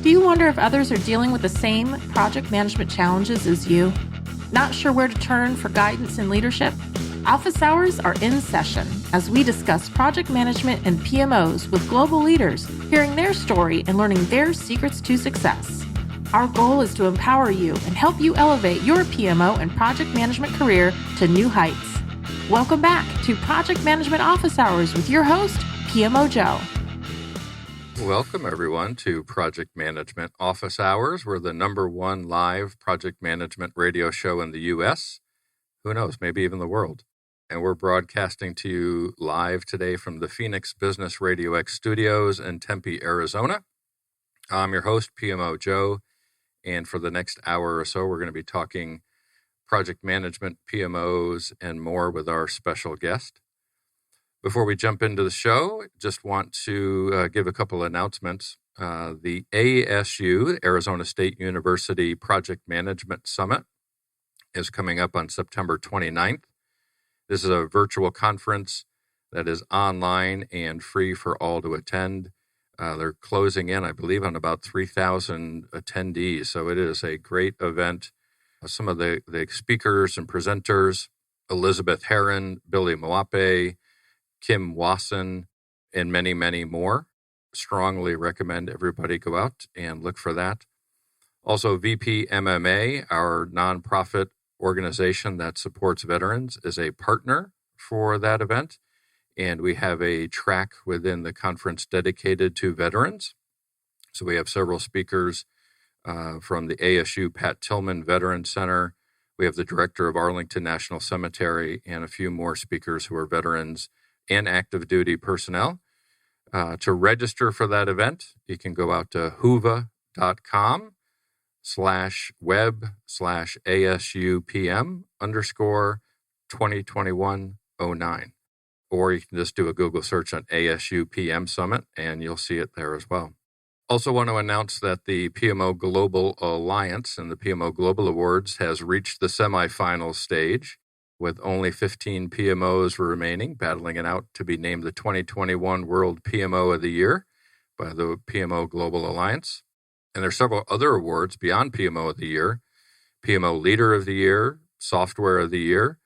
Do you wonder if others are dealing with the same project management challenges as you? Not sure where to turn for guidance and leadership? Office hours are in session as we discuss project management and PMOs with global leaders, hearing their story and learning their secrets to success. Our goal is to empower you and help you elevate your PMO and project management career to new heights. Welcome back to Project Management Office Hours with your host, PMO Joe. Welcome, everyone, to Project Management Office Hours. We're the #1 live project management radio show in the U.S. Who knows, maybe even the world. And we're broadcasting to you live today from the Phoenix Business Radio X studios in Tempe, Arizona. I'm your host, PMO Joe, and for the next hour or so, we're going to be talking project management, PMOs, and more with our special guest. Before we jump into the show, just want to give a couple of announcements. The ASU, Arizona State University Project Management Summit, is coming up on September 29th. This is a virtual conference that is online and free for all to attend. They're closing in, I believe, on about 3,000 attendees, so it is a great event. Some of the speakers and presenters, Elizabeth Heron, Billy Moape, Kim Wasson, and many, many more. Strongly recommend everybody go out and look for that. Also, VP MMA, our nonprofit organization that supports veterans, is a partner for that event. And we have a track within the conference dedicated to veterans. So we have several speakers from the ASU Pat Tillman Veteran Center. We have the director of Arlington National Cemetery and a few more speakers who are veterans and active duty personnel. To register for that event, you can go out to whova.com/web/ASUPM_2021-09. Or you can just do a Google search on ASU PM Summit and you'll see it there as well. Also want to announce that the PMO Global Alliance and the PMO Global Awards has reached the semifinal stage, with only 15 PMOs remaining, battling it out to be named the 2021 World PMO of the Year by the PMO Global Alliance. And there are several other awards beyond PMO of the Year: PMO Leader of the Year, Software of the Year,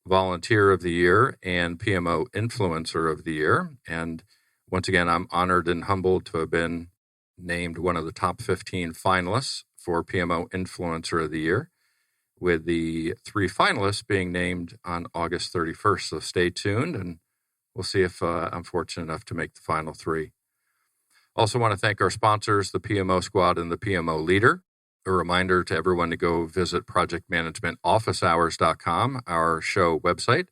Volunteer of the Year, and PMO Influencer of the Year. And once again, I'm honored and humbled to have been named one of the top 15 finalists for PMO Influencer of the Year, with the 3 finalists being named on August 31st. So stay tuned, and we'll see if I'm fortunate enough to make the final 3. Also want to thank our sponsors, the PMO Squad and the PMO Leader. A reminder to everyone to go visit projectmanagementofficehours.com, our show website,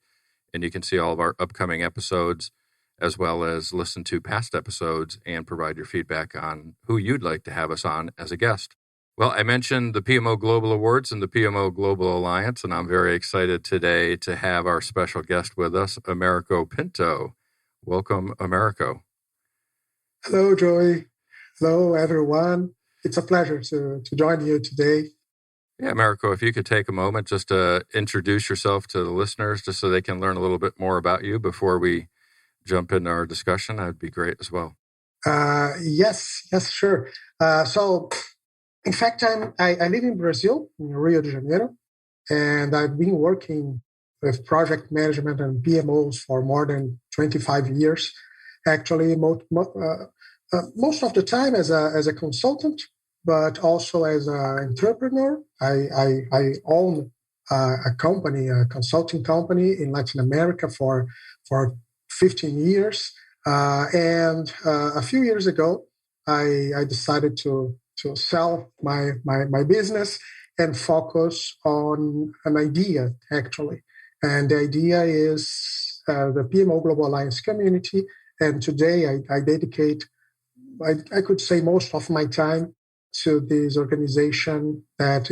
and you can see all of our upcoming episodes, as well as listen to past episodes and provide your feedback on who you'd like to have us on as a guest. Well, I mentioned the PMO Global Awards and the PMO Global Alliance, and I'm very excited today to have our special guest with us, Americo Pinto. Welcome, Americo. Hello, Joey. Hello, everyone. It's a pleasure to join you today. Yeah, Americo, if you could take a moment just to introduce yourself to the listeners, just so they can learn a little bit more about you before we jump into our discussion, that'd be great as well. Yes, sure. In fact, I live in Brazil, in Rio de Janeiro, and I've been working with project management and PMOs for more than 25 years. Actually, most of the time as a consultant, but also as an entrepreneur. I own a company, a consulting company in Latin America for 15 years. And a few years ago, I decided to sell my business and focus on an idea, actually. And the idea is the PMO Global Alliance community. And today I dedicate, I could say, most of my time to this organization that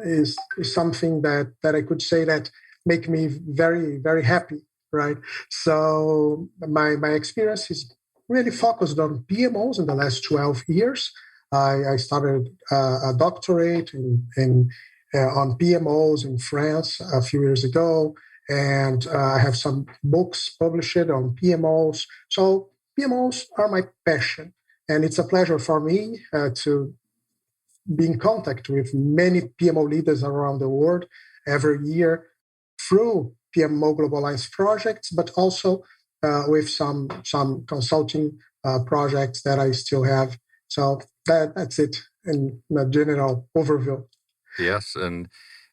is something that I could say that make me very, very happy, right? So my experience is really focused on PMOs in the last 12 years. I started a doctorate on PMOs in France a few years ago, and I have some books published on PMOs. So PMOs are my passion, and it's a pleasure for me to be in contact with many PMO leaders around the world every year through PMO Global Alliance projects, but also with some consulting projects that I still have. So that's it in a general overview. Yes, and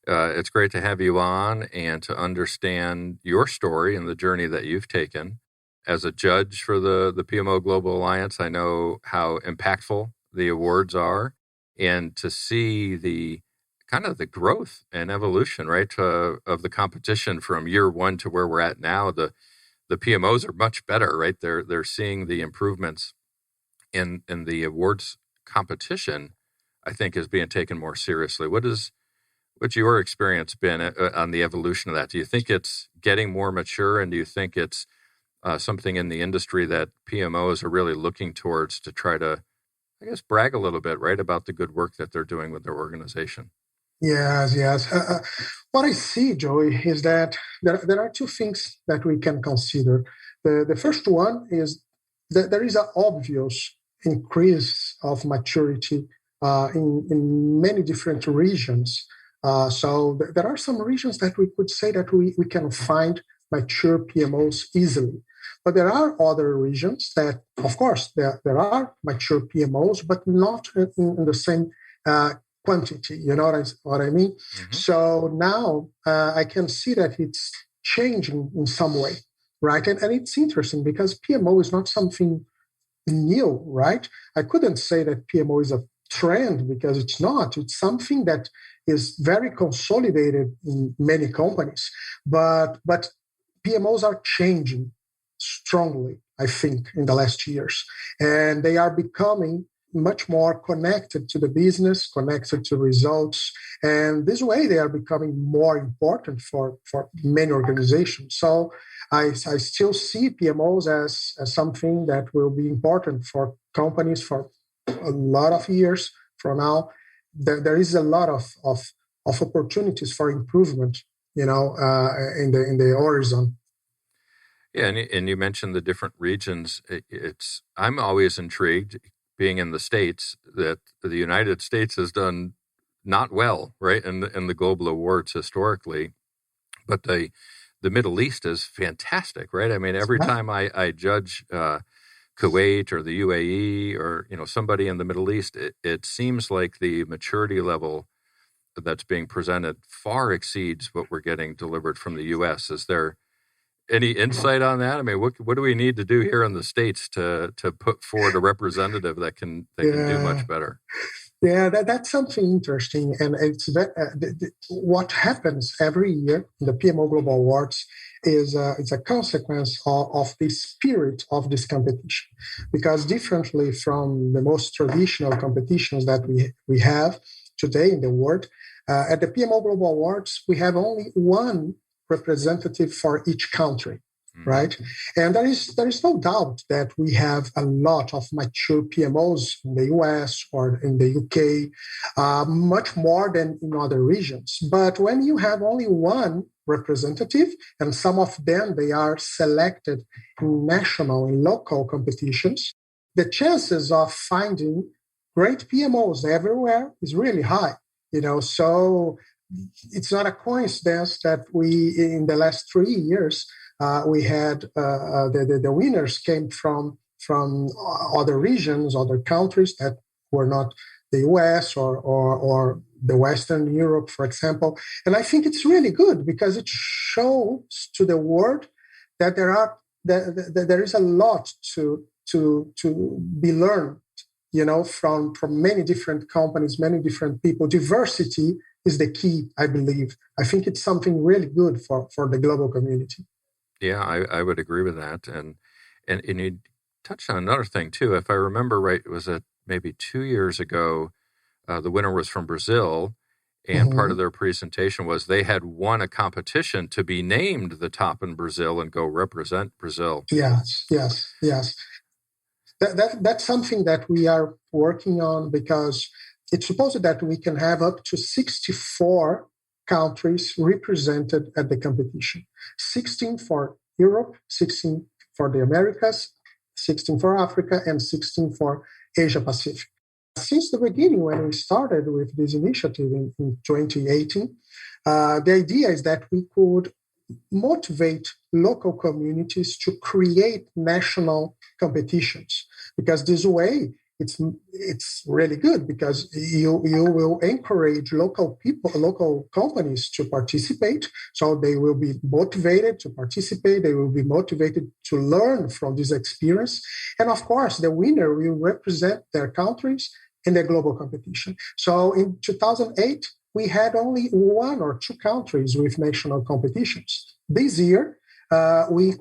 it's great to have you on and to understand your story and the journey that you've taken. As a judge for the PMO Global Alliance, I know how impactful the awards are, and to see the kind of the growth and evolution, right, of the competition from year one to where we're at now. The PMOs are much better, right? They're seeing the improvements in the awards competition, I think, is being taken more seriously. What's your experience been on the evolution of that? Do you think it's getting more mature, and do you think it's something in the industry that PMOs are really looking towards to try to, I guess, brag a little bit, right, about the good work that they're doing with their organization? Yes. What I see, Joey, is that there are two things that we can consider. The first one is that there is an obvious increase of maturity in many different regions. So there are some regions that we could say that we can find mature PMOs easily. But there are other regions that, of course, there are mature PMOs, but not in the same quantity. You know what I mean? Mm-hmm. So now I can see that it's changing in some way, right? And it's interesting because PMO is not something new, right? I couldn't say that PMO is a trend because it's not. It's something that is very consolidated in many companies. But PMOs are changing strongly, I think, in the last years. And they are becoming much more connected to the business, connected to results. And this way, they are becoming more important for many organizations. So I still see PMOs as something that will be important for companies for a lot of years from now. There is a lot of opportunities for improvement, in the horizon. Yeah, and you mentioned the different regions. I'm always intrigued, being in the States, that the United States has done not well, right, in the global awards historically, but the Middle East is fantastic, right? I mean, every time I judge Kuwait or the UAE or somebody in the Middle East, it seems like the maturity level that's being presented far exceeds what we're getting delivered from the U.S. Is there any insight on that? I mean, what do we need to do here in the States to put forward a representative that can do much better? Yeah, that's something interesting, and it's what happens every year in the PMO Global Awards is a consequence of the spirit of this competition, because differently from the most traditional competitions that we have today in the world, at the PMO Global Awards we have only one representative for each country, right? And there is no doubt that we have a lot of mature PMOs in the US or in the UK, much more than in other regions. But when you have only one representative, and some of them, they are selected in national and local competitions, the chances of finding great PMOs everywhere is really high, so it's not a coincidence that we, in the last 3 years, we had the winners came from other regions, other countries that were not the US or the Western Europe, for example. And I think it's really good because it shows to the world that there is a lot to be learned, from many different companies, many different people. Diversity is the key, I believe. I think it's something really good for the global community. Yeah, I would agree with that. And you touched on another thing, too. If I remember right, it was maybe 2 years ago, the winner was from Brazil, and part of their presentation was they had won a competition to be named the top in Brazil and go represent Brazil. Yes. That's something that we are working on, because it's supposed that we can have up to 64 countries represented at the competition. 16 for Europe, 16 for the Americas, 16 for Africa, and 16 for Asia Pacific. since the beginning, when we started with this initiative in 2018, the idea is that we could motivate local communities to create national competitions, because this way it's really good, because you will encourage local people, local companies to participate. So they will be motivated to participate. They will be motivated to learn from this experience. And of course, the winner will represent their countries in the global competition. So in 2008, we had only 1 or 2 countries with national competitions. This year, we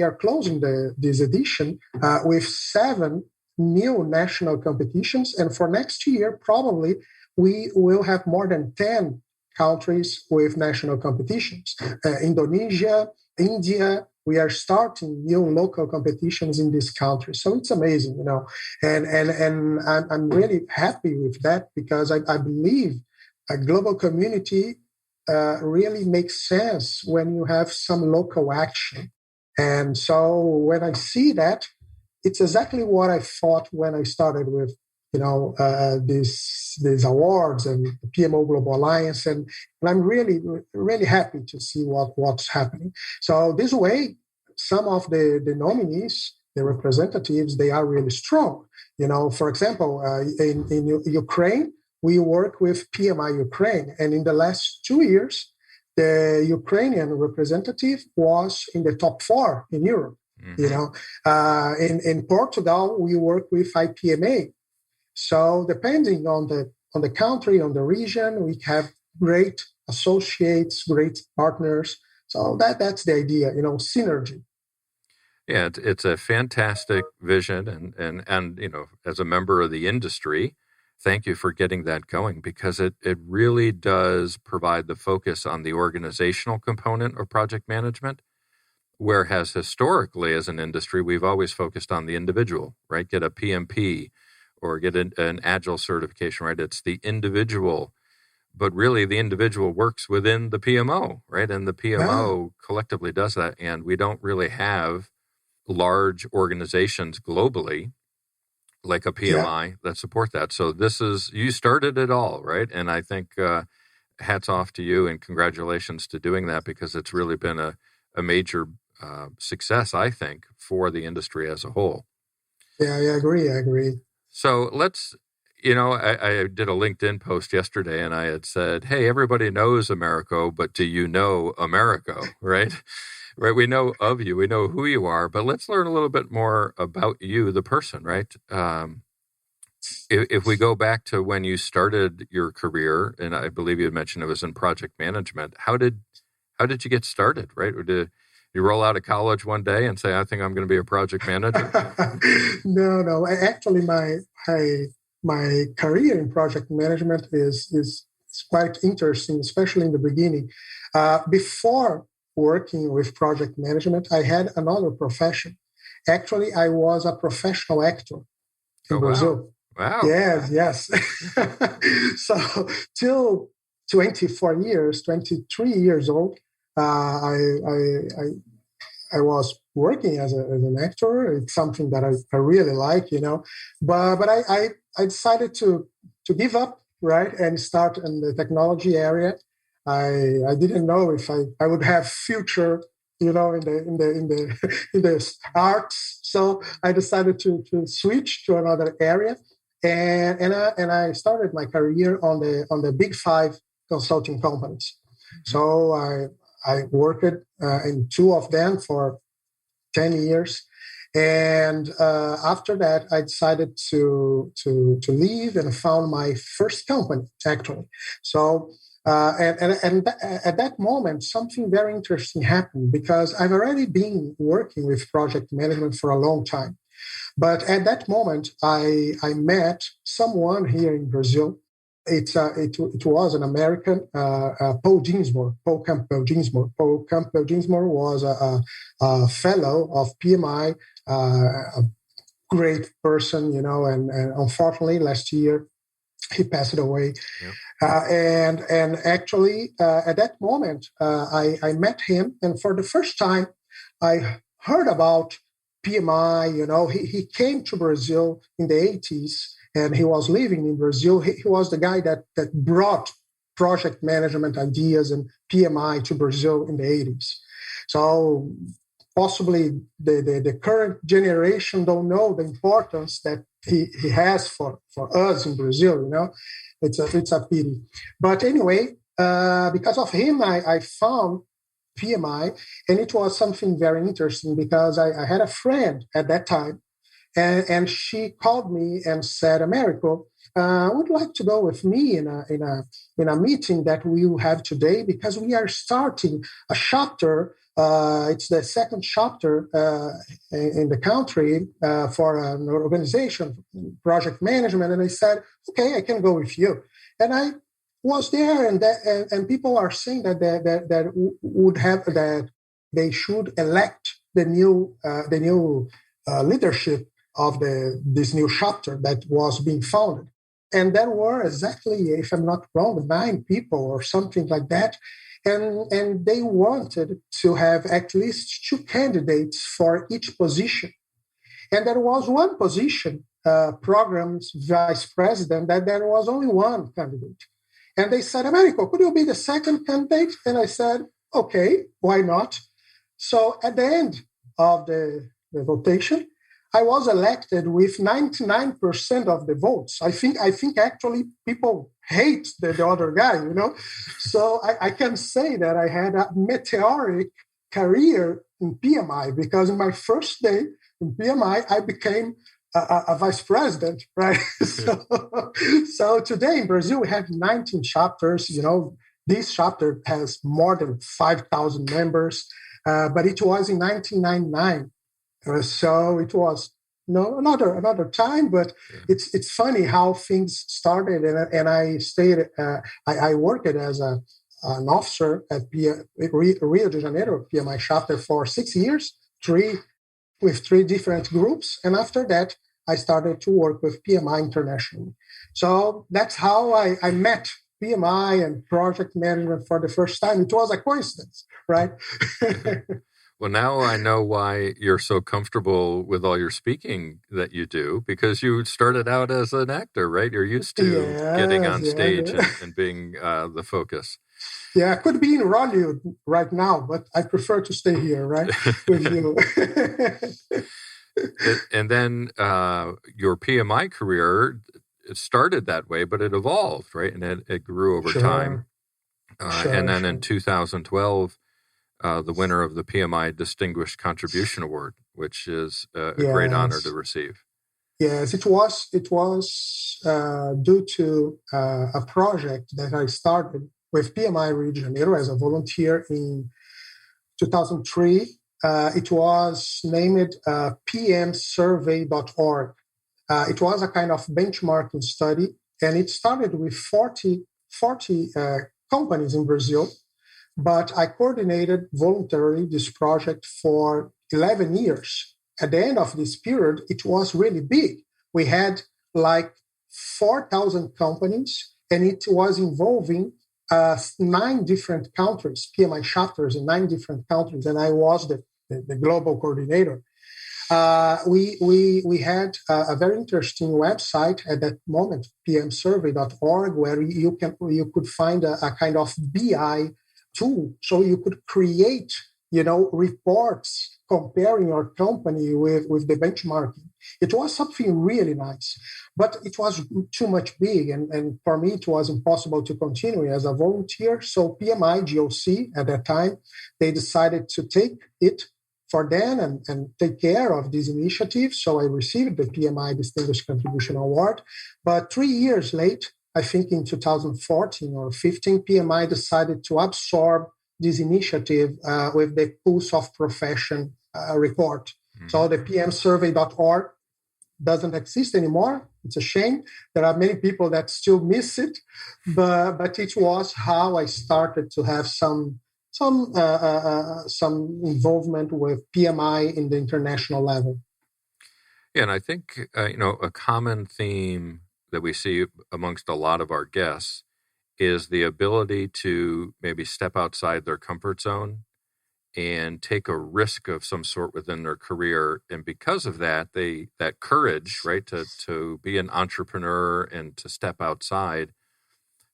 are closing this edition with 7 new national competitions. And for next year, probably we will have more than 10 countries with national competitions. Indonesia, India, we are starting new local competitions in these countries. So it's amazing, and I'm really happy with that, because I believe a global community really makes sense when you have some local action. And so when I see that, it's exactly what I thought when I started with, these awards and the PMO Global Alliance, and I'm really, really happy to see what's happening. So this way, some of the nominees, the representatives, they are really strong. For example, in Ukraine, we work with PMI Ukraine, and in the last 2 years, the Ukrainian representative was in the top 4 in Europe. Mm-hmm. In Portugal, we work with IPMA. So depending on the country, on the region, we have great associates, great partners. So that's the idea, synergy. Yeah, it's a fantastic vision, and as a member of the industry, thank you for getting that going, because it really does provide the focus on the organizational component of project management. Whereas historically, as an industry, we've always focused on the individual, right? Get a PMP or get an Agile certification, right? It's the individual, but really the individual works within the PMO, right? And the PMO collectively does that. And we don't really have large organizations globally like a PMI that support that. So you started it all, right? And I think hats off to you and congratulations to doing that, because it's really been a major success, I think, for the industry as a whole. Yeah, I agree. So let's, I did a LinkedIn post yesterday and I had said, hey, everybody knows Americo, but do you know Americo, right? Right. We know of you, we know who you are, but let's learn a little bit more about you, the person, right? If we go back to when you started your career, and I believe you had mentioned it was in project management, how did you get started, right? Or did you roll out of college one day and say, I think I'm going to be a project manager? No. Actually, my career in project management is quite interesting, especially in the beginning. Before working with project management, I had another profession. Actually, I was a professional actor in Brazil. Wow. Yes. So till 23 years old, I was working as an actor. It's something that I really like, But I decided to give up, right, and start in the technology area. I didn't know if I would have future, in the arts. So I decided to switch to another area, and I started my career on the big 5 consulting companies. So I worked in 2 of them for 10 years. And after that, I decided to leave and found my first company, actually. So, and at that moment, something very interesting happened, because I've already been working with project management for a long time. But at that moment, I met someone here in Brazil. It was an American, Paul Dinsmore. Paul Campbell Dinsmore was a fellow of PMI, a great person, and unfortunately last year he passed away. Yep. And actually at that moment I met him, and for the first time I heard about PMI. He came to Brazil in the 80s. and he was living in Brazil. He was the guy that brought project management ideas and PMI to Brazil in the 80s. So possibly the current generation don't know the importance that he has for us in Brazil. It's a pity. But anyway, because of him, I found PMI, and it was something very interesting because I had a friend at that time, and she called me and said, Americo, I would like to go with me in a meeting that we will have today because we are starting a chapter. It's the second chapter in the country for an organization, project management. And I said, okay, I can go with you. And I was there, and people are saying that they should elect the new leadership of this new chapter that was being founded. And there were exactly, if I'm not wrong, 9 people or something like that. And they wanted to have at least 2 candidates for each position. And there was one position, programs vice president, that there was only one candidate. And they said, Americo, could you be the second candidate? And I said, okay, why not? So at the end of the votation, I was elected with 99% of the votes. I think actually people hate the other guy, So I can say that I had a meteoric career in PMI because in my first day in PMI, I became a vice president, right? So today in Brazil, we have 19 chapters. This chapter has more than 5,000 members, but it was in 1999. So it was another time, but it's funny how things started. And I stayed. I worked as an officer at Rio de Janeiro PMI chapter for 6 years, with 3 different groups, and after that I started to work with PMI internationally. So that's how I met PMI and project management for the first time. It was a coincidence, right? Well, now I know why you're so comfortable with all your speaking that you do, because you started out as an actor, right? You're used to getting on stage and being the focus. Yeah, I could be in Hollywood right now, but I prefer to stay here, right, with you. And then your PMI career, it started that way, but it evolved, right? And it grew over time. And then in 2012, the winner of the PMI Distinguished Contribution Award, which is a great honor to receive. Yes, it was due to a project that I started with PMI Rio de Janeiro as a volunteer in 2003. It was named pmsurvey.org. It was a kind of benchmarking study, and it started with 40 companies in Brazil. But I coordinated voluntarily this project for 11 years. At the end of this period, it was really big. We had like 4,000 companies, and it was involving 9 different countries, PMI chapters in 9 different countries, and I was the global coordinator. We had a very interesting website at that moment, pmsurvey.org, where you could find a kind of BI tool, so you could create, reports comparing your company with the benchmarking. It was something really nice, but it was too much big, and for me, it was impossible to continue as a volunteer. So PMI GOC at that time, they decided to take it for them and take care of this initiative. So I received the PMI Distinguished Contribution Award. But 3 years late, I think in 2014 or 15, PMI decided to absorb this initiative with the Pulse of Profession report. Mm-hmm. So the pmsurvey.org doesn't exist anymore. It's a shame. There are many people that still miss it, but it was how I started to have some involvement with PMI in the international level. Yeah, and I think a common theme that we see amongst a lot of our guests is the ability to maybe step outside their comfort zone and take a risk of some sort within their career. And because of that, that courage, right, to be an entrepreneur and to step outside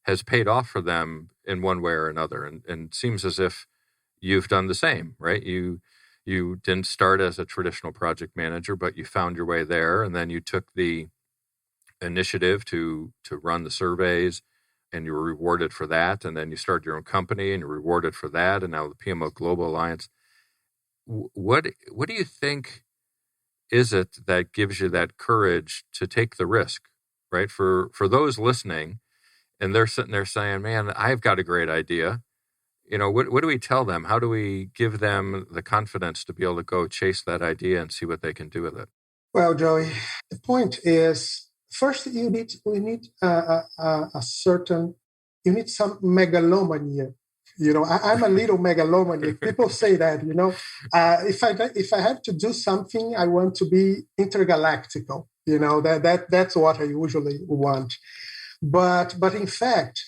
has paid off for them in one way or another. And seems as if you've done the same, right? You didn't start as a traditional project manager, but you found your way there, and then you took the initiative to run the surveys, and you were rewarded for that. And then you started your own company, and you're rewarded for that. And now the PMO Global Alliance. What do you think is it that gives you that courage to take the risk, right? For those listening, and they're sitting there saying, "Man, I've got a great idea." What do we tell them? How do we give them the confidence to be able to go chase that idea and see what they can do with it? Well, Joey, the point is, first you need some megalomania. I'm a little megalomaniac. People say that. If I have to do something, I want to be intergalactical. That's what I usually want. But in fact,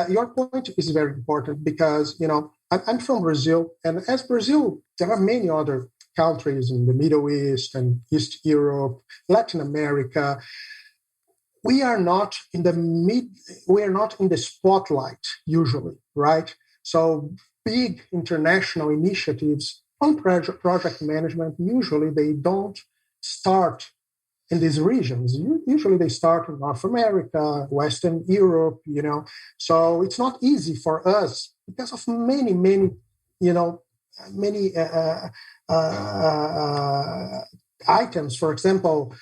your point is very important because I'm from Brazil, and as Brazil, there are many other countries in the Middle East and East Europe, Latin America. We are not in the spotlight usually, right? So big international initiatives on project management, usually they don't start in these regions. Usually they start in North America, Western Europe, So it's not easy for us because of many items. For example,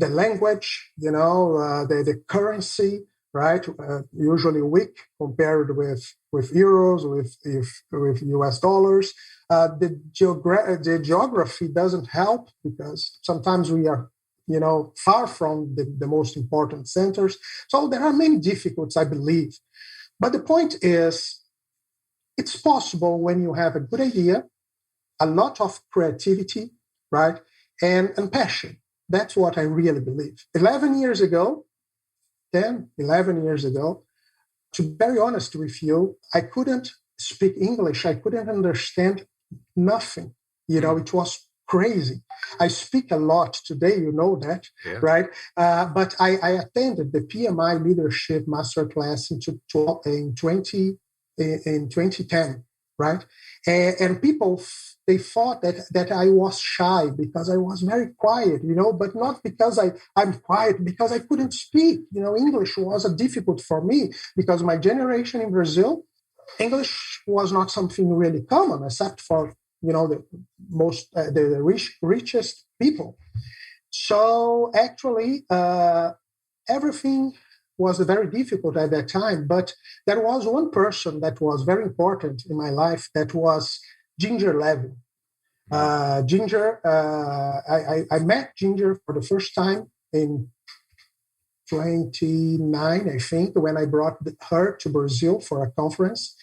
the language, the currency, right? Usually weak compared with euros, with US dollars. The geography doesn't help because sometimes we are, far from the most important centers. So there are many difficulties, I believe. But the point is, it's possible when you have a good idea, a lot of creativity, right? And passion. That's what I really believe. 11 years ago, to be very honest with you, I couldn't speak English. I couldn't understand nothing. It was crazy. I speak a lot today, that, yeah. Right? But I attended the PMI Leadership Masterclass in 2010, right? And people, they thought that I was shy because I was very quiet, but not because I'm quiet, because I couldn't speak. English was difficult for me because my generation in Brazil, English was not something really common, except for the richest people. So actually, everything was very difficult at that time. But there was one person that was very important in my life. That was Ginger Levin. Ginger, I met Ginger for the first time in 29, I think, when I brought her to Brazil for a conference.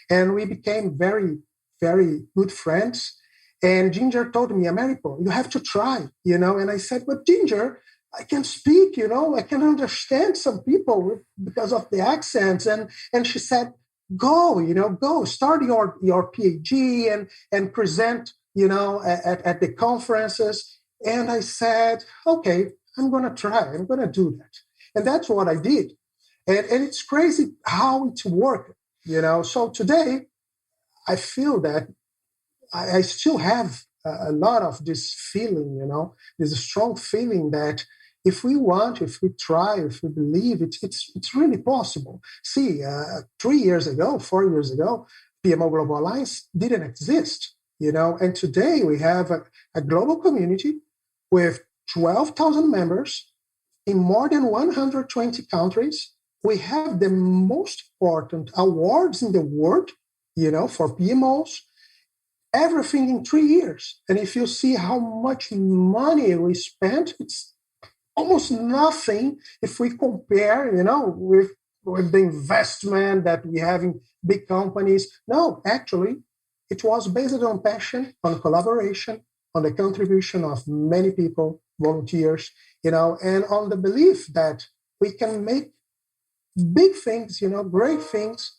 And we became very, very good friends. And Ginger told me, Americo, you have to try, And I said, but Ginger, I can speak, I can understand some people because of the accents. And she said, go, start your PhD and present, at the conferences. And I said, okay, I'm going to try. I'm going to do that. And that's what I did. And it's crazy how it worked, So today, I feel that I still have a lot of this feeling, this strong feeling that if we want, if we try, if we believe, it's really possible. See, 4 years ago, PMO Global Alliance didn't exist, and today we have a global community with 12,000 members in more than 120 countries. We have the most important awards in the world, for PMOs, everything in 3 years. And if you see how much money we spent, it's almost nothing if we compare, with the investment that we have in big companies. No, actually, it was based on passion, on collaboration, on the contribution of many people, volunteers, and on the belief that we can make big things, great things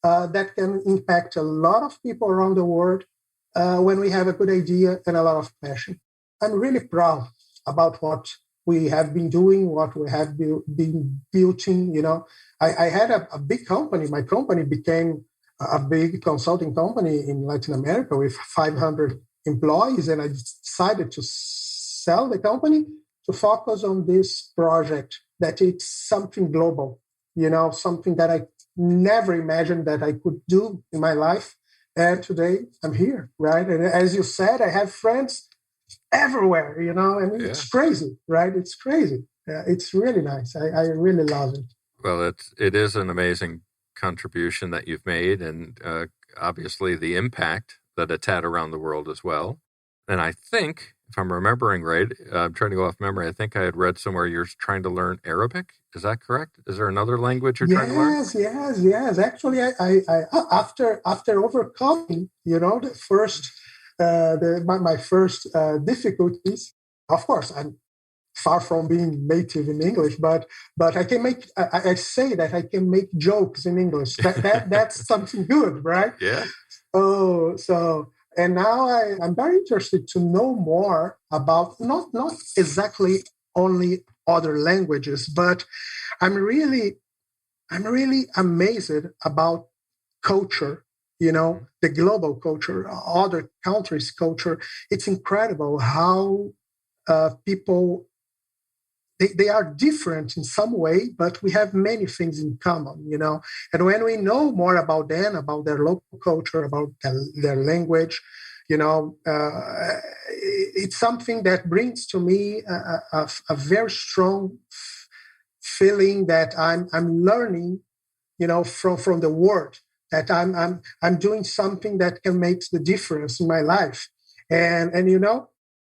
that can impact a lot of people around the world when we have a good idea and a lot of passion. I'm really proud about what we have been doing, what we have been building. I had a big company. My company became a big consulting company in Latin America with 500 employees, and I decided to sell the company to focus on this project that it's something global, something that I never imagined that I could do in my life. And today I'm here, right? And as you said, I have friends everywhere, and it's crazy, right? It's crazy. It's really nice. I really love it. Well, it is an amazing contribution that you've made, and obviously the impact that it's had around the world as well. And I think, if I'm remembering right, I'm trying to go off memory, I think I had read somewhere you're trying to learn Arabic. Is that correct? Is there another language you're trying to learn? Yes. Actually, I after overcoming, the first my first difficulties. Of course, I'm far from being native in English, but I can make. I say that I can make jokes in English. That's something good, right? Yeah. Oh, so. And now I'm very interested to know more about not exactly only other languages, but I'm really amazed about culture, the global culture, other countries' culture. It's incredible how people, they are different in some way, but we have many things in common, And when we know more about them, about their local culture, about their language, it's something that brings to me a very strong feeling that I'm learning, from the world, that I'm doing something that can make the difference in my life. And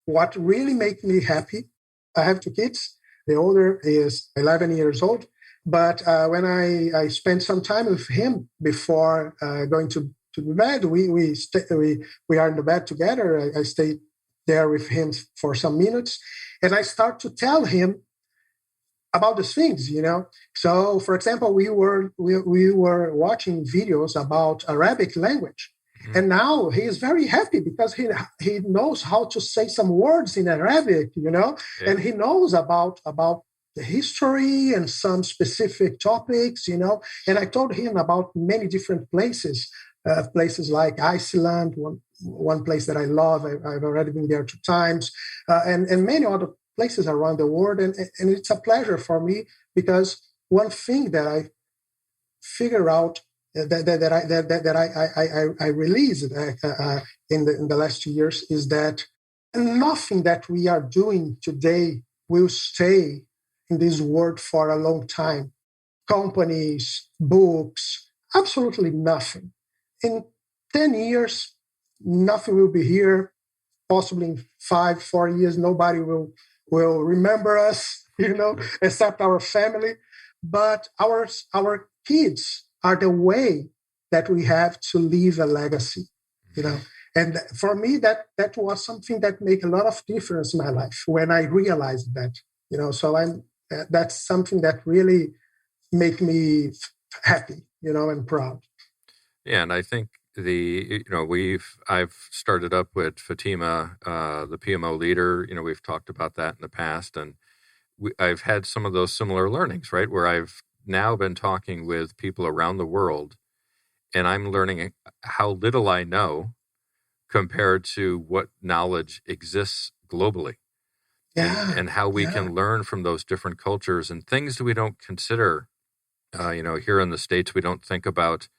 what really makes me happy, I have 2 kids. The older is 11 years old. But when I spend some time with him before going to bed, we are in the bed together. I stay there with him for some minutes, and I start to tell him about these things, So, for example, we were watching videos about Arabic language, and now he is very happy because he knows how to say some words in Arabic, and he knows about the history and some specific topics, And I told him about many different places, places like Iceland, one place that I love. I've already been there 2 times, and many other places around the world, and it's a pleasure for me because one thing that I figure out that I released in the last 2 years is that nothing that we are doing today will stay in this world for a long time. Companies, books, absolutely nothing. In 10 years, nothing will be here. Possibly in 4 years, nobody will remember us, except our family. But our kids are the way that we have to leave a legacy, And for me, that was something that made a lot of difference in my life when I realized that, So that's something that really made me happy, and proud. Yeah, and I think I've started up with Fatima, the PMO leader. We've talked about that in the past, and I've had some of those similar learnings, right? Where I've now been talking with people around the world, and I'm learning how little I know compared to what knowledge exists globally. Yeah, and how we can learn from those different cultures and things that we don't consider. Here in the States, we don't think about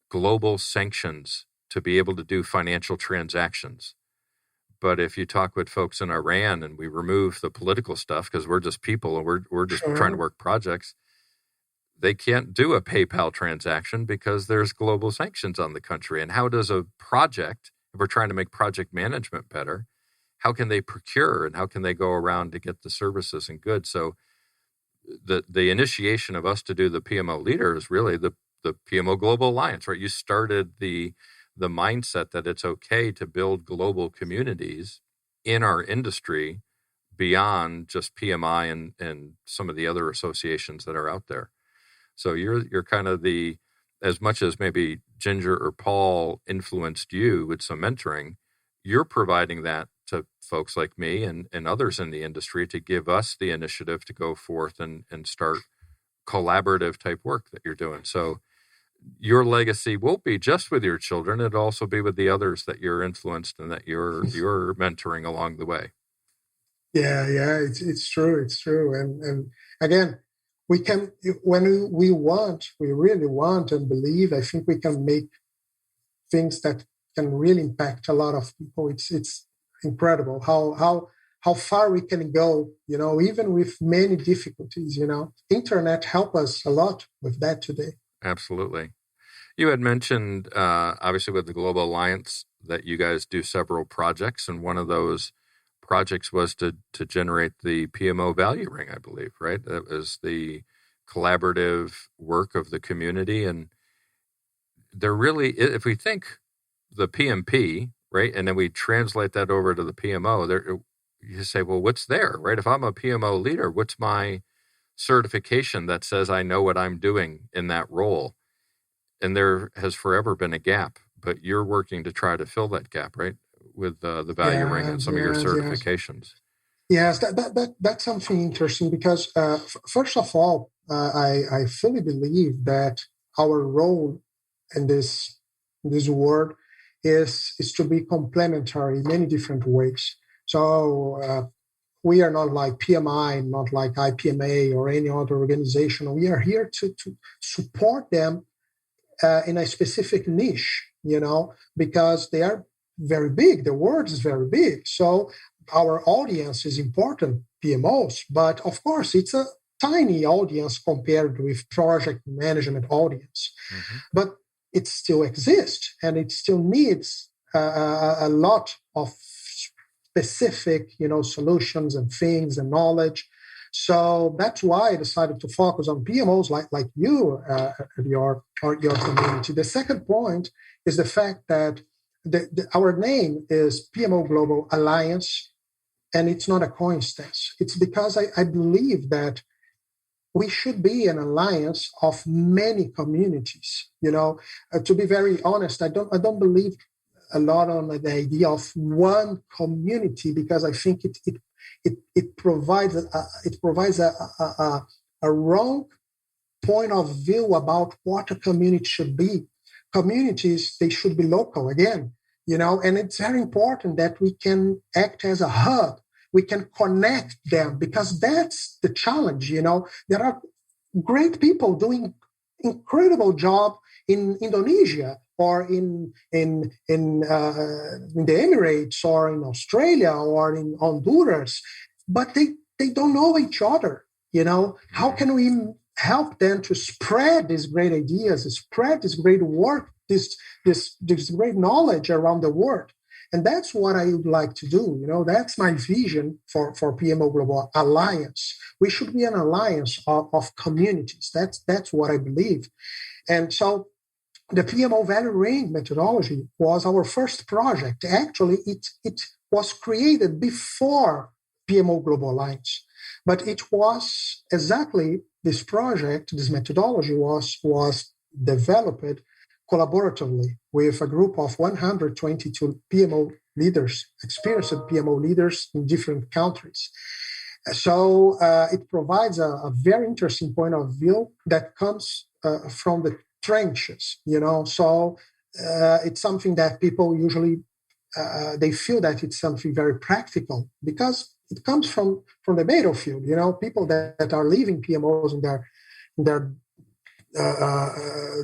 global sanctions to be able to do financial transactions. But if you talk with folks in Iran and we remove the political stuff because we're just people and we're just trying to work projects, they can't do a PayPal transaction because there's global sanctions on the country. And how does a project, if we're trying to make project management better, how can they procure and how can they go around to get the services and goods? So the initiation of us to do the PMO leader is really the PMO Global Alliance, right? You started the mindset that it's okay to build global communities in our industry beyond just PMI and some of the other associations that are out there. So you're kind of as much as maybe Ginger or Paul influenced you with some mentoring, you're providing that to folks like me and others in the industry to give us the initiative to go forth and start collaborative type work that you're doing. So your legacy won't be just with your children; it'll also be with the others that you're influenced and that you're mentoring along the way. Yeah, it's true, and again, we can, when we really want and believe. I think we can make things that can really impact a lot of people. It's incredible how far we can go. Even with many difficulties. Internet help us a lot with that today. Absolutely. You had mentioned, obviously, with the Global Alliance that you guys do several projects, and one of those projects was to generate the PMO value ring, I believe, right? That was the collaborative work of the community. And there really, if we think the PMP, right, and then we translate that over to the PMO, there you say, well, what's there, right? If I'm a PMO leader, what's my certification that says I know what I'm doing in that role? And there has forever been a gap, but you're working to try to fill that gap, right? With the value ring and some of your certifications. Yes, that's something interesting because first of all, I fully believe that our role in this world is to be complementary in many different ways. So we are not like PMI, not like IPMA or any other organization. We are here to support them in a specific niche, because they are very big. The world is very big. So our audience is important, PMOs, but of course it's a tiny audience compared with project management audience. Mm-hmm. But it still exists, and it still needs a lot of specific, solutions and things and knowledge. So that's why I decided to focus on PMOs like you, your community. The second point is the fact that our name is PMO Global Alliance, and it's not a coincidence. It's because I believe that we should be an alliance of many communities. To be very honest, I don't believe a lot on the idea of one community, because I think it provides a wrong point of view about what a community should be. Communities, they should be local again, and it's very important that we can act as a hub. We can connect them, because that's the challenge. There are great people doing incredible job in Indonesia or in the Emirates or in Australia or in Honduras, but they don't know each other. How can we help them to spread these great ideas, spread this great work, this great knowledge around the world? And that's what I would like to do. That's my vision for PMO Global Alliance. We should be an alliance of communities. That's what I believe. And so the PMO Value Ring methodology was our first project. Actually, it was created before PMO Global Alliance. But it was exactly this project, this methodology was developed collaboratively with a group of 122 PMO leaders, experienced PMO leaders in different countries. So it provides a very interesting point of view that comes from the trenches, So it's something that people usually, they feel that it's something very practical because it comes from the battlefield, people that are leaving PMOs in their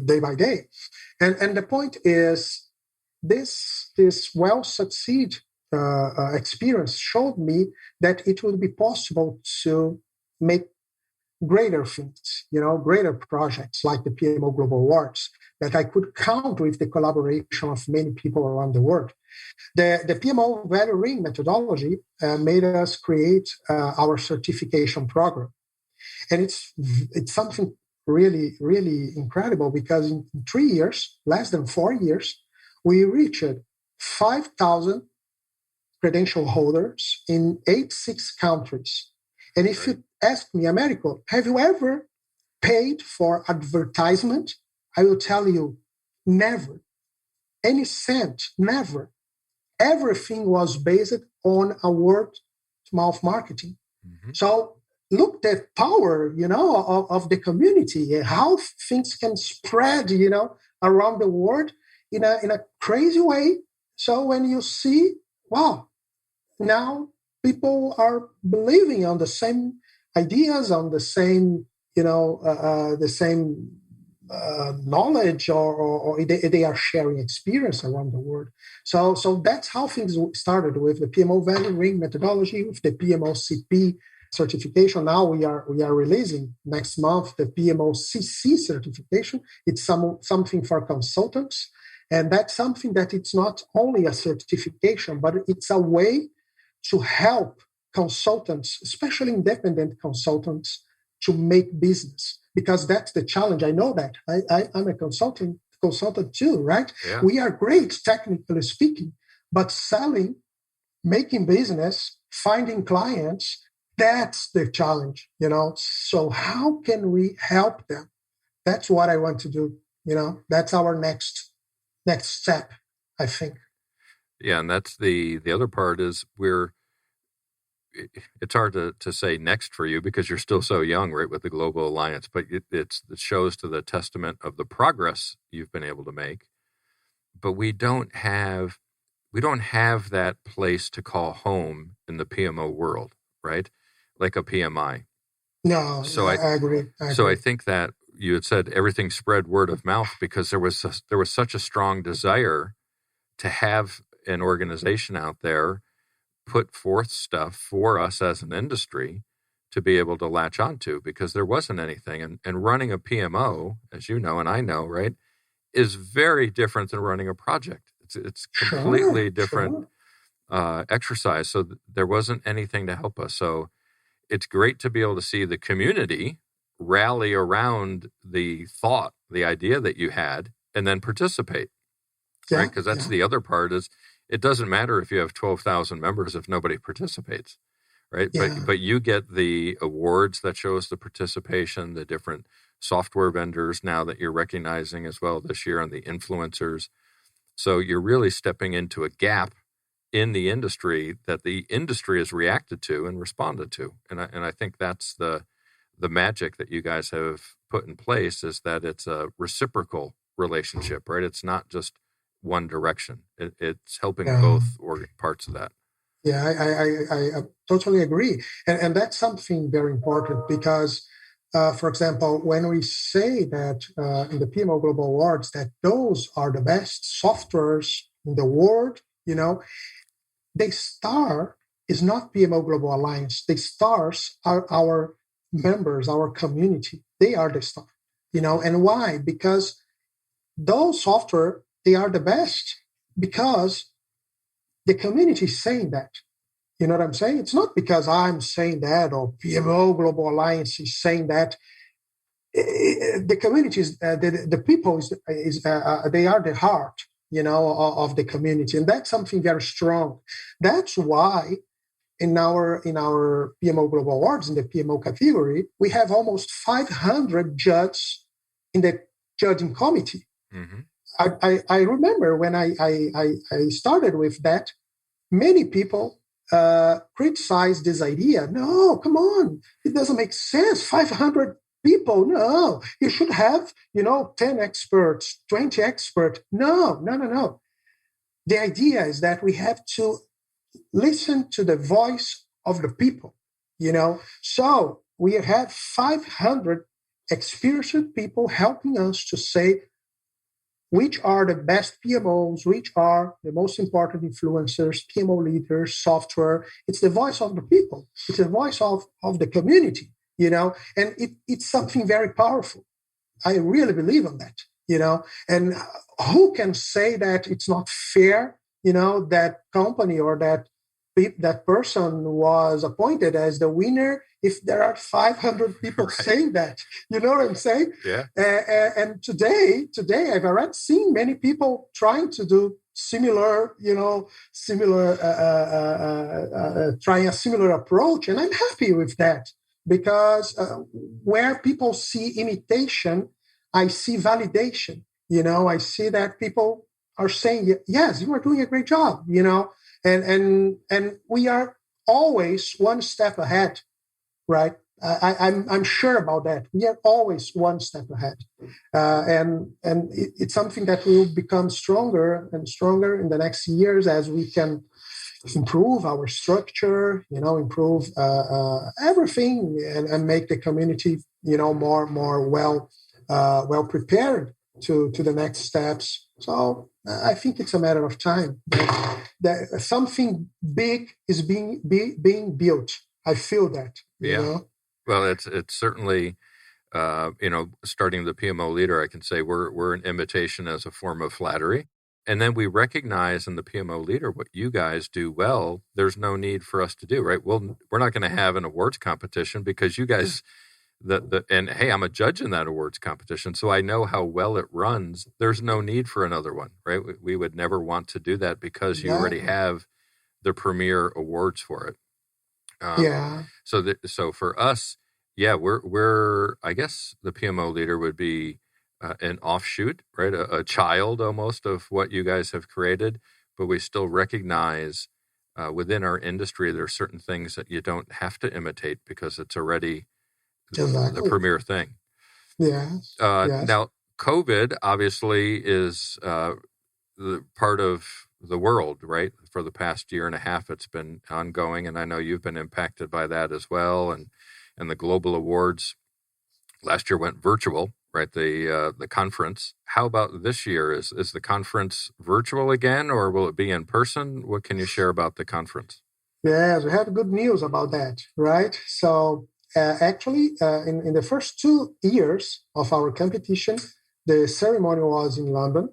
day by day. And the point is, this well-succeed experience showed me that it would be possible to make greater things, greater projects like the PMO Global Awards, that I could count with the collaboration of many people around the world. The PMO Value Ring methodology made us create our certification program. And it's something really, really incredible, because in 3 years, less than 4 years, we reached 5,000 credential holders in 86 countries. And if you ask me, Americo, have you ever paid for advertisement? I will tell you, never. Any cent, never. Everything was based on a word-of-mouth marketing. Mm-hmm. So look at power, of the community, how things can spread, around the world in a crazy way. So when you see, wow, now people are believing on the same ideas, on the same, the same knowledge, or they are sharing experience around the world. So that's how things started with the PMO value ring methodology, with the PMO CP certification. Now we are releasing next month the PMO CC certification. It's something for consultants, and that's something that it's not only a certification, but it's a way to help consultants, especially independent consultants, to make business. Because that's the challenge. I know that. I'm a consultant too, right? Yeah. We are great, technically speaking, but selling, making business, finding clients, that's the challenge, So how can we help them? That's what I want to do, That's our next step, I think. Yeah, and that's the other part is it's hard to say next for you because you're still so young, right, with the Global Alliance, but it shows to the testament of the progress you've been able to make. But we don't have that place to call home in the PMO world, right? Like a PMI. No, so I agree. So I think that you had said everything spread word of mouth because there was such a strong desire to have an organization out there put forth stuff for us as an industry to be able to latch onto, because there wasn't anything. And running a PMO, as you know and I know, right, is very different than running a project. It's completely different exercise. So there wasn't anything to help us. So it's great to be able to see the community rally around the thought, the idea that you had, and then participate, right? Because that's the other part is, it doesn't matter if you have 12,000 members if nobody participates, right? Yeah. But you get the awards that shows the participation, the different software vendors now that you're recognizing as well this year, and the influencers. So you're really stepping into a gap in the industry that the industry has reacted to and responded to. And I think that's the magic that you guys have put in place, is that it's a reciprocal relationship, right? It's not just one direction. It's helping both parts of that. Yeah, I totally agree. And that's something very important because, for example, when we say that in the PMO Global Awards that those are the best softwares in the world, the star is not PMO Global Alliance. The stars are our members, our community. They are the star, and why? Because those software, they are the best because the community is saying that. You know what I'm saying? It's not because I'm saying that or PMO Global Alliance is saying that. The community is, the people they are the heart, of the community, and that's something very strong. That's why in our PMO Global Awards, in the PMO category, we have almost 500 judges in the judging committee. Mm-hmm. I remember when I started with that, many people criticized this idea. No, come on, it doesn't make sense. 500 people, no. You should have, 10 experts, 20 experts. No. The idea is that we have to listen to the voice of the people, So we have 500 experienced people helping us to say which are the best PMOs, which are the most important influencers, PMO leaders, software. It's the voice of the people. It's the voice of the community, and it's something very powerful. I really believe in that, and who can say that it's not fair, that company or that person was appointed as the winner if there are 500 people saying that. You know what I'm saying? Yeah. And today I've already seen many people trying to do trying a similar approach, and I'm happy with that because where people see imitation, I see validation. I see that people are saying, yes, you are doing a great job, and we are always one step ahead, right? I'm sure about that. We are always one step ahead, and it's something that will become stronger and stronger in the next years as we can improve our structure, improve everything, and make the community, more well prepared to the next steps. So I think it's a matter of time that something big is being built. I feel that. You know? Well, it's certainly, starting the PMO leader, I can say we're an imitation as a form of flattery. And then we recognize in the PMO leader what you guys do well. There's no need for us to do, right? Well, we're not going to have an awards competition because you guys, and hey, I'm a judge in that awards competition, so I know how well it runs. There's no need for another one, right? We would never want to do that because you already have the premier awards for it. So for us, we're I guess the PMO leader would be an offshoot, right? A child almost of what you guys have created, but we still recognize within our industry there are certain things that you don't have to imitate because it's already the premier thing. Yes. Now, COVID obviously is the part of the world, right? For the past year and a half, it's been ongoing, and I know you've been impacted by that as well. And the global awards last year went virtual, right? The conference. How about this year? Is the conference virtual again, or will it be in person? What can you share about the conference? Yes, we have good news about that, right? So actually, in the first 2 years of our competition, the ceremony was in London.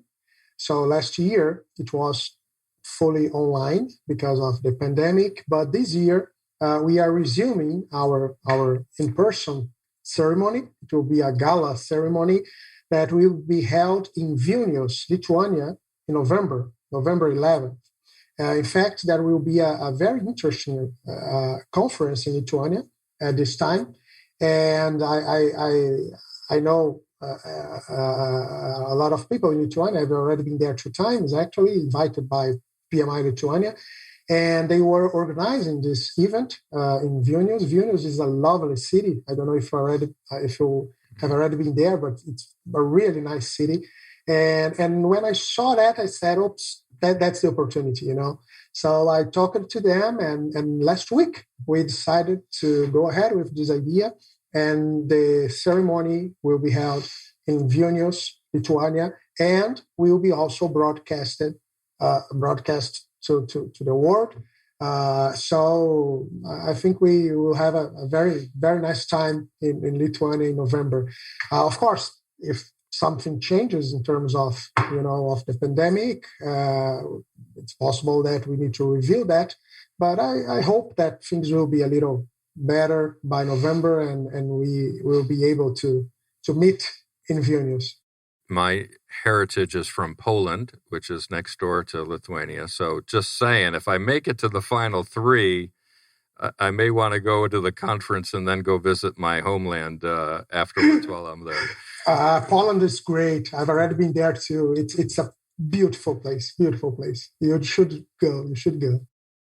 So last year, it was fully online because of the pandemic. But this year, we are resuming our in-person ceremony. It will be a gala ceremony that will be held in Vilnius, Lithuania, in November 11th. In fact, there will be a very interesting conference in Lithuania at this time. And I know a lot of people in Lithuania. I've already been there 2 times, actually, invited by PMI Lithuania. And they were organizing this event in Vilnius. Vilnius is a lovely city. I don't know if you have already been there, but it's a really nice city. And when I saw that, I said, oops, that's the opportunity, So I talked to them, and last week we decided to go ahead with this idea. And the ceremony will be held in Vilnius, Lithuania, and will be also broadcast to the world. So I think we will have a very, very nice time in Lithuania in November. Of course, if something changes in terms of, of the pandemic, it's possible that we need to review that. But I hope that things will be a little better by November, and we will be able to meet in Vilnius. My heritage is from Poland, which is next door to Lithuania. So just saying, if I make it to the final 3, I may want to go to the conference and then go visit my homeland afterwards while I'm there. Poland is great. I've already been there too. It's a beautiful place. Beautiful place. You should go.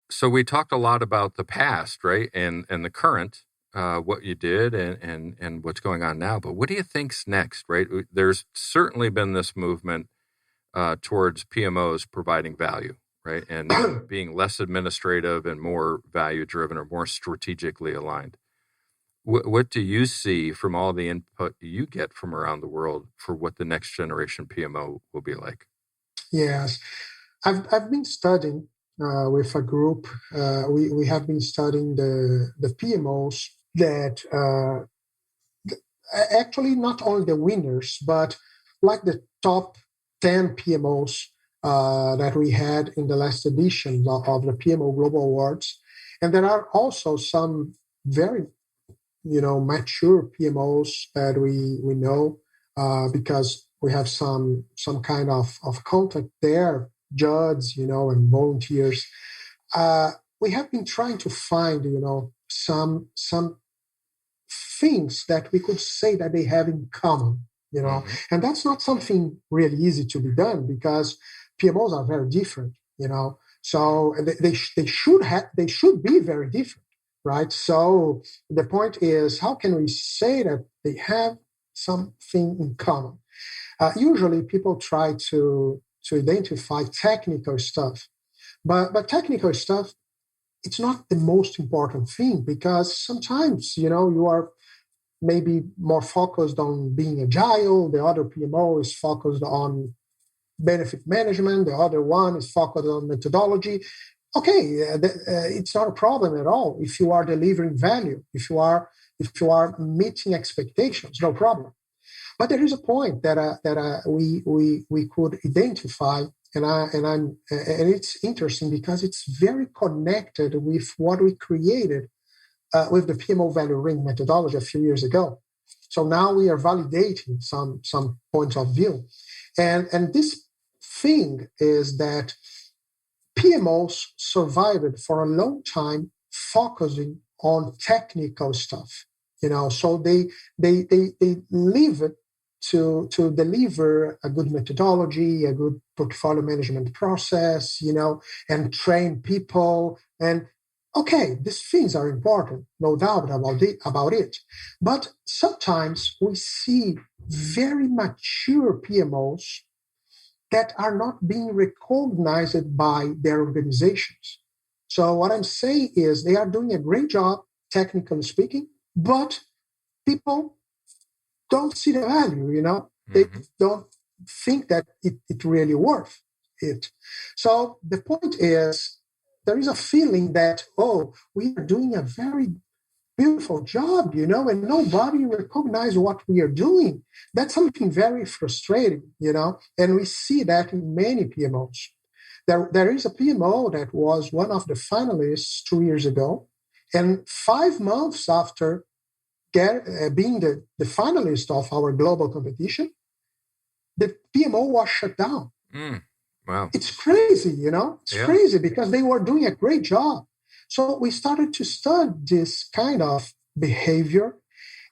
So we talked a lot about the past, right, and the current. What you did and what's going on now. But what do you think's next, right? There's certainly been this movement towards PMOs providing value, right? And being less administrative and more value-driven or more strategically aligned. What do you see from all the input you get from around the world for what the next generation PMO will be like? Yes. I've been studying with a group. We have been studying the PMOs that actually not only the winners, but like the top 10 PMOs that we had in the last edition of the PMO Global Awards. And there are also some very, mature PMOs that we know because we have some kind of contact there, judges, and volunteers. We have been trying to find, some things that we could say that they have in common, Mm-hmm. And that's not something really easy to be done because PMOs are very different, So they should be very different, right? So the point is, how can we say that they have something in common? Usually, people try to identify technical stuff, but technical stuff, it's not the most important thing because sometimes you are maybe more focused on being agile. The other PMO is focused on benefit management. The other one is focused on methodology. Okay, it's not a problem at all if you are delivering value. If you are meeting expectations, no problem. But there is a point that we could identify, and it's interesting because it's very connected with what we created with the PMO value ring methodology a few years ago. So now we are validating some points of view. And this thing is that PMOs survived for a long time focusing on technical stuff. So they live it to deliver a good methodology, a good portfolio management process, and train people. And okay, these things are important, no doubt about it. But sometimes we see very mature PMOs that are not being recognized by their organizations. So what I'm saying is they are doing a great job, technically speaking, but people don't see the value, They don't think that it really worth it. So the point is, there is a feeling that, we are doing a very beautiful job, and nobody recognizes what we are doing. That's something very frustrating, and we see that in many PMOs. There is a PMO that was one of the finalists 2 years ago, and 5 months after being the finalist of our global competition, the PMO was shut down. Wow. It's crazy, It's crazy because they were doing a great job. So we started to study this kind of behavior,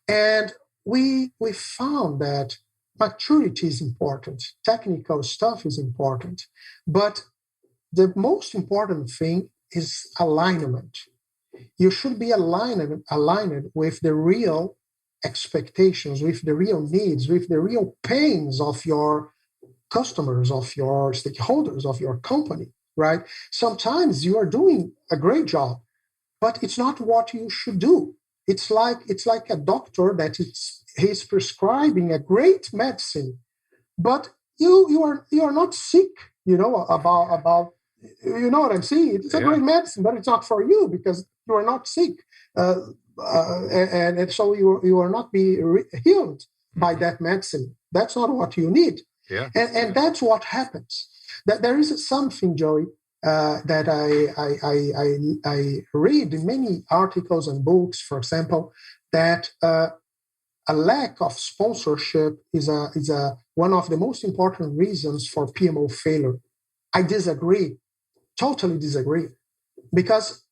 and we found that maturity is important, technical stuff is important, but the most important thing is alignment. You should be aligned with the real expectations, with the real needs, with the real pains of your customers, of your stakeholders, of your company, right? Sometimes you are doing a great job, but it's not what you should do. It's like a doctor that he's prescribing a great medicine, but you are not sick, about you know what I'm saying? It's a great medicine, but it's not for you because you are not sick, and so you are not healed by that medicine. That's not what you need. Yeah. And that's what happens. That there is something, Joey, that I read in many articles and books, for example, that a lack of sponsorship is one of the most important reasons for PMO failure. I disagree, totally disagree, because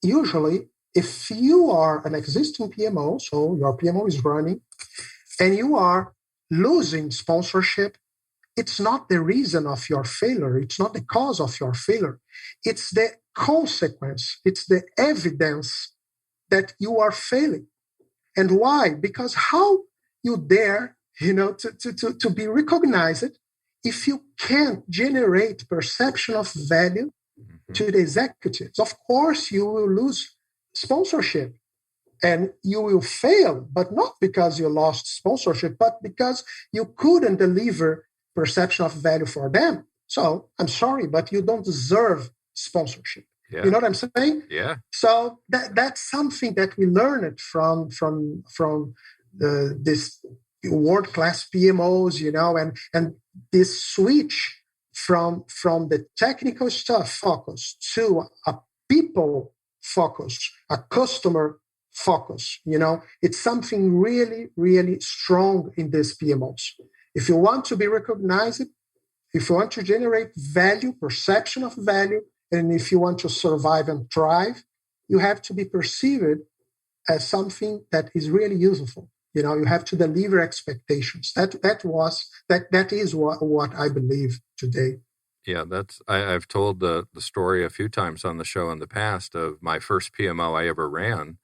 usually if you are an existing PMO, so your PMO is running, and you are losing sponsorship, it's not the reason of your failure. It's not the cause of your failure. It's the consequence. It's the evidence that you are failing. And why? Because how you dare, to be recognized if you can't generate perception of value to the executives? Of course, you will lose sponsorship and you will fail, but not because you lost sponsorship, but because you couldn't deliver perception of value for them. So I'm sorry, but you don't deserve sponsorship. Yeah. You know what I'm saying? Yeah. So that's something that we learned from this world-class PMOs, and this switch from the technical stuff focus to a people focus, a customer focus. It's something really, really strong in these PMOs. If you want to be recognized, if you want to generate value, perception of value, and if you want to survive and thrive, you have to be perceived as something that is really useful. You have to deliver expectations. That is what I believe today. Yeah, I've told the story a few times on the show in the past of my first PMO I ever ran.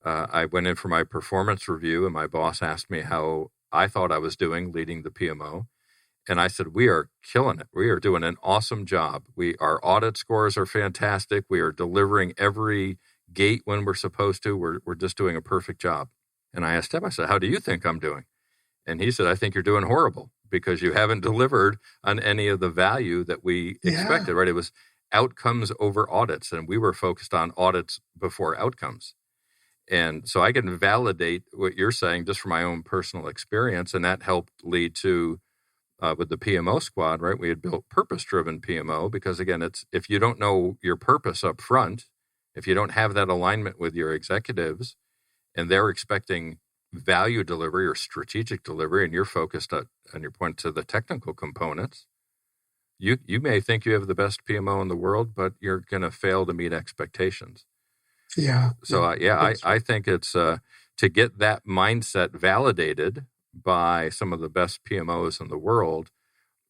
I went in for my performance review, and my boss asked me how I thought I was doing leading the PMO. And I said, we are killing it. We are doing an awesome job. Our audit scores are fantastic. We are delivering every gate when we're supposed to. We're just doing a perfect job. And I asked him, I said, how do you think I'm doing? And he said, I think you're doing horrible because you haven't delivered on any of the value that we expected, right? It was outcomes over audits, and we were focused on audits before outcomes. And so I can validate what you're saying just from my own personal experience, and that helped lead to, with the PMO squad, right? We had built purpose-driven PMO because, again, it's if you don't know your purpose up front, if you don't have that alignment with your executives, and they're expecting value delivery or strategic delivery, and you're focused on your point to the technical components, you may think you have the best PMO in the world, but you're going to fail to meet expectations. Yeah. So I think it's to get that mindset validated by some of the best PMOs in the world,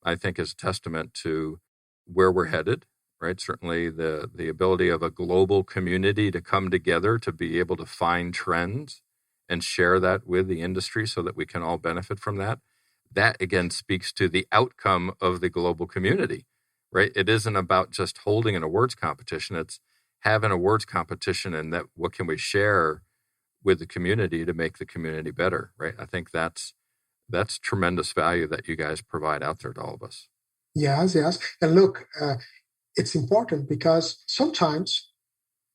I think is a testament to where we're headed, right? Certainly the ability of a global community to come together to be able to find trends and share that with the industry so that we can all benefit from that. That, again, speaks to the outcome of the global community, right? It isn't about just holding an awards competition. It's having an awards competition and that what can we share with the community to make the community better, right? I think that's tremendous value that you guys provide out there to all of us. Yes. And look, it's important because sometimes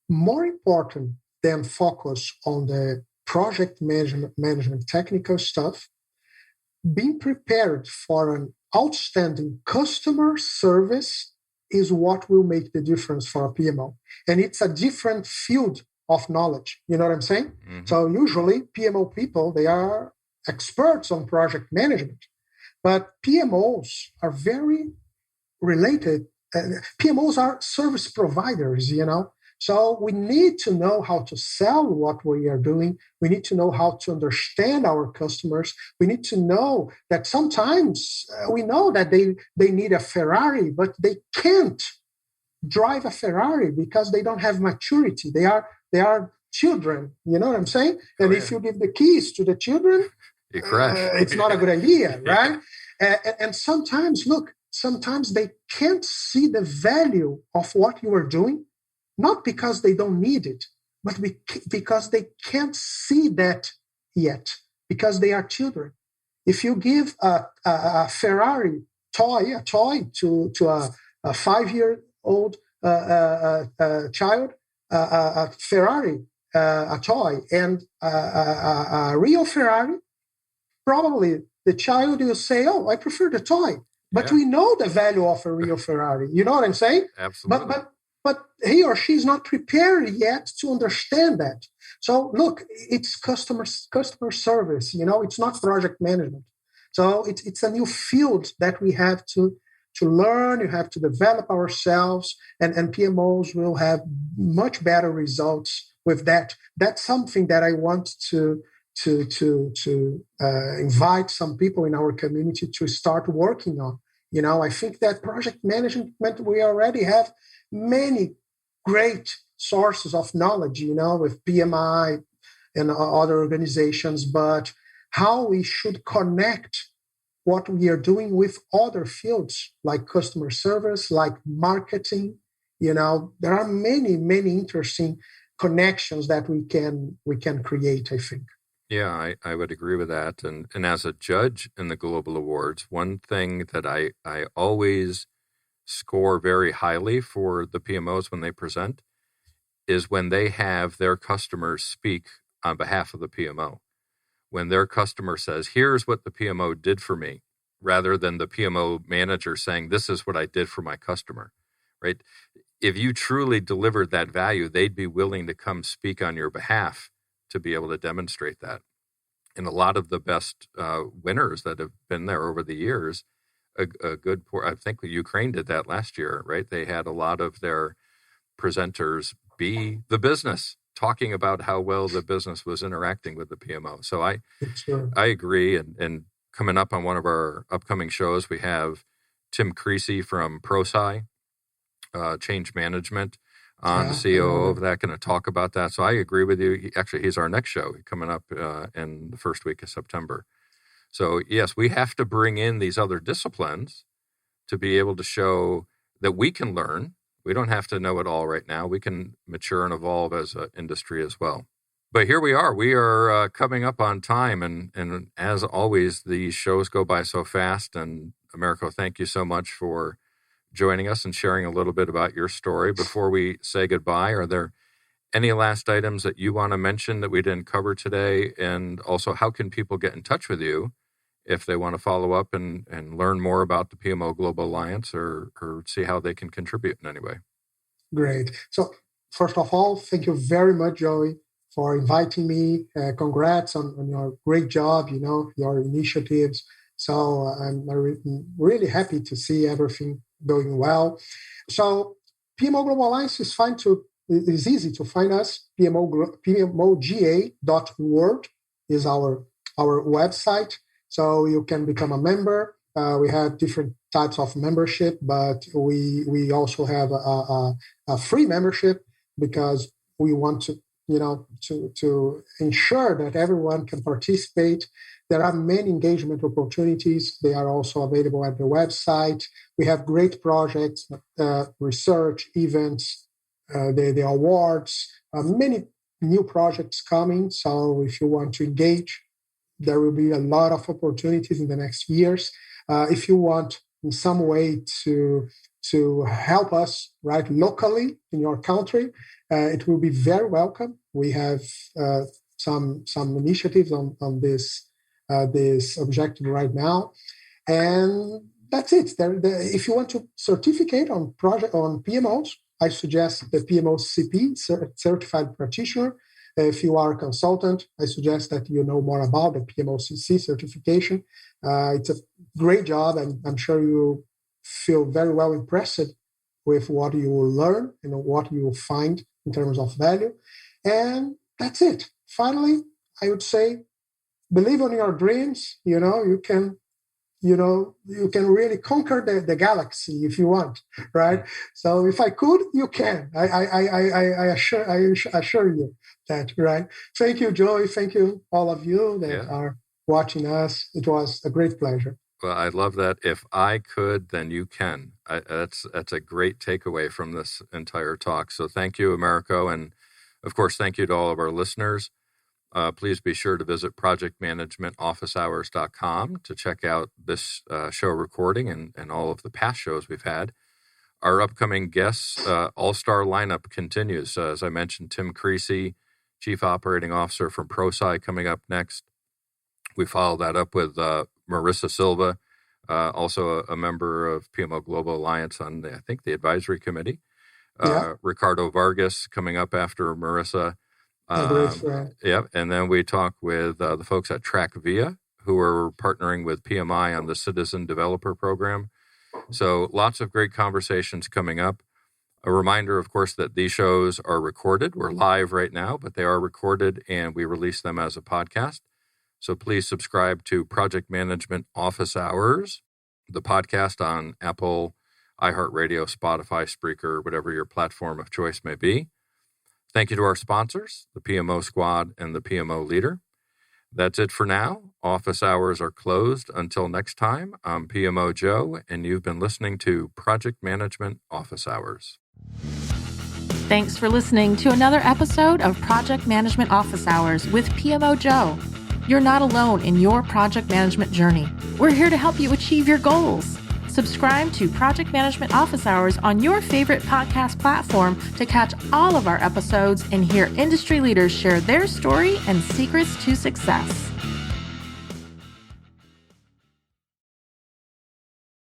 more important than focus on the project management technical stuff, being prepared for an outstanding customer service is what will make the difference for a PMO. And it's a different field of knowledge. You know what I'm saying? Mm-hmm. So usually PMO people, they are experts on project management, but PMOs are very related. PMOs are service providers, So we need to know how to sell what we are doing. We need to know how to understand our customers. We need to know that sometimes we know that they need a Ferrari, but they can't drive a Ferrari because they don't have maturity. They are children. You know what I'm saying? And if you give the keys to the children, you crash. It's not a good idea, right? And sometimes they can't see the value of what you are doing. Not because they don't need it, but because they can't see that yet, because they are children. If you give a Ferrari toy to a 5-year-old child, a Ferrari, a toy, and a real Ferrari, probably the child will say, "Oh, I prefer the toy." But we know the value of a real Ferrari. You know what I'm saying? Absolutely. But he or she is not prepared yet to understand that. So look, it's customer service. It's not project management. So it's a new field that we have to learn. You have to develop ourselves, and PMOs will have much better results with that. That's something that I want to invite some people in our community to start working on. I think that project management, we already have many great sources of knowledge, with PMI and other organizations, but how we should connect what we are doing with other fields like customer service, like marketing. There are many, many interesting connections that we can create, I think. Yeah, I would agree with that. And as a judge in the Global Awards, one thing that I always score very highly for the PMOs when they present is when they have their customers speak on behalf of the PMO. When their customer says, here's what the PMO did for me, rather than the PMO manager saying, this is what I did for my customer, right? If you truly delivered that value, they'd be willing to come speak on your behalf to be able to demonstrate that. And a lot of the best winners that have been there over the years, I think Ukraine did that last year, right? They had a lot of their presenters be the business talking about how well the business was interacting with the PMO. So I agree. And coming up on one of our upcoming shows, we have Tim Creasy from ProSci, Change Management, on the COO of that, going to talk about that. So I agree with you. He's our next show coming up in the first week of September. So yes, we have to bring in these other disciplines to be able to show that we can learn. We don't have to know it all right now. We can mature and evolve as an industry as well. But here we are. We are coming up on time. And as always, the shows go by so fast. And Americo, thank you so much for joining us and sharing a little bit about your story. Before we say goodbye, are there any last items that you want to mention that we didn't cover today? And also, how can people get in touch with you if they want to follow up and learn more about the PMO Global Alliance or see how they can contribute in any way? Great. So first of all, thank you very much, Joey, for inviting me. Congrats on your great job, your initiatives. So I'm really happy to see everything going well. So PMO Global Alliance is easy to find us. PMOGA.org is our website. So you can become a member. We have different types of membership, but we also have a free membership because we want to ensure that everyone can participate. There are many engagement opportunities. They are also available at the website. We have great projects, research, events, the awards, many new projects coming. So if you want to engage, there will be a lot of opportunities in the next years. If you want in some way to help us, right, locally in your country, it will be very welcome. We have some initiatives on this objective right now, and that's it. If you want to certificate on PMOs, I suggest the PMO CP, Certified Practitioner. If you are a consultant, I suggest that you know more about the PMOCC certification. It's a great job, and I'm sure you feel very well impressed with what you will learn and what you will find in terms of value. And that's it. Finally, I would say, believe in your dreams. You can really conquer the galaxy if you want, right? So if I could, you can. I assure you that, right? Thank you, Joey. Thank you, all of you that are watching us. It was a great pleasure. Well, I love that. If I could, then you can. That's a great takeaway from this entire talk. So thank you, Americo. And of course, thank you to all of our listeners. Please be sure to visit projectmanagementofficehours.com to check out this show recording and all of the past shows we've had. Our upcoming guests, all-star lineup continues. As I mentioned, Tim Creasy, Chief Operating Officer from ProSci, coming up next. We follow that up with Marissa Silva, also a member of PMO Global Alliance on, I think, the advisory committee. Ricardo Vargas coming up after Marissa. And then we talk with the folks at TrackVia, who are partnering with PMI on the Citizen Developer Program. So lots of great conversations coming up. A reminder, of course, that these shows are recorded. We're live right now, but they are recorded and we release them as a podcast. So please subscribe to Project Management Office Hours, the podcast on Apple, iHeartRadio, Spotify, Spreaker, whatever your platform of choice may be. Thank you to our sponsors, the PMO Squad and the PMO Leader. That's it for now. Office hours are closed. Until next time, I'm PMO Joe, and you've been listening to Project Management Office Hours. Thanks for listening to another episode of Project Management Office Hours with PMO Joe. You're not alone in your project management journey. We're here to help you achieve your goals. Subscribe to Project Management Office Hours on your favorite podcast platform to catch all of our episodes and hear industry leaders share their story and secrets to success.